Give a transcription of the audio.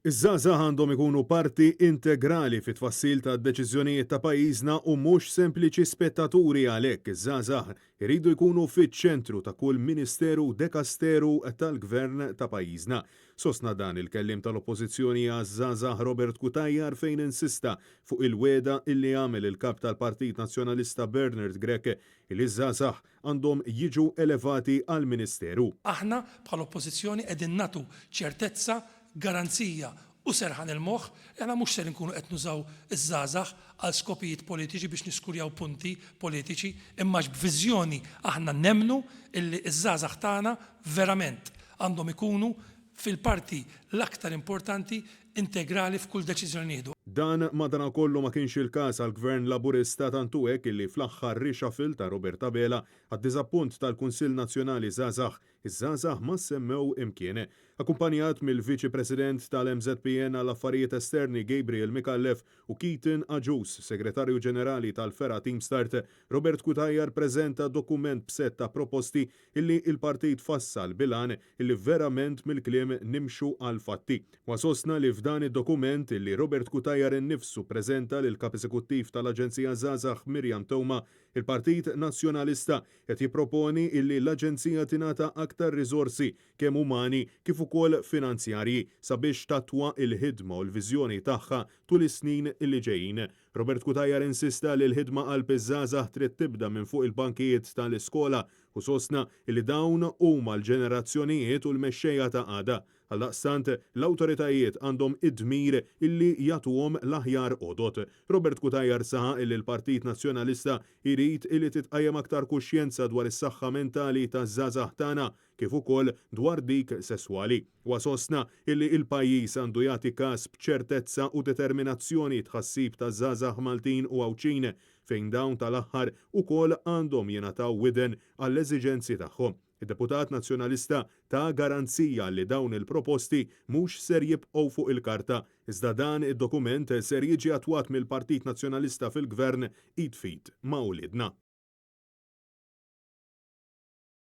Iż-żgħażagħ għandhom ikunu parti integrali fit-tfassil tad-deċiżjonijiet ta' pajjiżna u mhux sempliċi spettaturi għalhekk iż-żgħażagħ iridu jkunu fiċ-ċentru ta' kull ministeru dekasteru tal-gvern ta' pajjiżna. Sostna dan il-kellim tal-Oppożizzjoni għaż-żgħażagħ Robert Kutajjar fejn insista fuq il-weda illi għamel il-kap tal-Partit Nazzjonalista Bernard Grech li żgħażagħ għandhom jiġu elevati għall-Ministeru. Aħna bħal oppożizzjoni qegħdin nagħtu ċertezza, garanzija u serħan il-moħħ, aħna mhux ser nkunu qed nużaw iż-żgħażagħ għal skopijiet politiċi biex niskurjaw punti politiċi, imma b'viżjoni aħna nemmnu illi iż-żgħażagħ tagħna verament għandhom ikunu fil-parti l-aktar importanti integrali f'kull deċiżjoni nieħdu. Dan madankollu ma kienx il-każ għall-Gvern Laburista tantu hekk illi fl-aħħar reshuffle ta' Robert Abela għad-diżappunt tal-Kunsill Nazzjonali Żgħażagħ iż-żgħażagħ ma semmew imkien. Akkumpanjat mill-Viċi President tal-MZPN għall-Affarijiet Esterni Gabriel Mikallef u Keaton Aġus, Segretarju Ġenerali tal-Fera Team Start, Robert Kutajjar preżenta dokument b'set ta' proposti illi il-partit fassal bilan illi verament mill-kliem nimxu għal fatti. Wasosna li f'dan id-dokument illi Robert Kutajjar innifsu preżenta lil kap eżekuttiv tal-Aġenzija Żgħażagħ Miriam Towma, il-Partit Nazzjonalista qed jipproponi illi l-Aġenzija tingħata aktar riżorsi kemm umani kif ukoll finanzjarji sabiex tatwa il-ħidma u l-viżjoni tagħha tul is-snin li ġejjin. Robert Kutajjar insista li l-ħidma qalb iż-żgħażagħ trid tibda minn fuq il-bankijiet tal-iskola u sostna li dawn huma l-ġenerazzjonijiet u l-mexxejja ta' għada. Għaldaqstant l-awtoritajiet għandhom id-dmir illi jagħtuhom l-aħjar għodot. Robert Kutajjar saħaq illi l-Partit Nazzjonalista jrid illi titqajjem aktar kuxjenza dwar is-saħħa mentali taż-żgħażagħ tagħna kif ukoll dwar dik sesswali. Wasosna illi il-pajjiż għandu jagħti każ b'ċertezza u determinazzjoni tħassib taż-żgħażagħ Maltin u Awċin fejn dawn tal-aħħar ukoll għandhom jingħataw widen għall-eżiġenzi tagħhom. Id-Deputat Nazzjonalista ta' garanzija li dawn il-proposti mhux ser jibqgħu fuq il-karta, iżda dan id-dokument ser jiġi attwat mill-Partit Nazzjonalista fil-Gvern id fit ma' ulidna.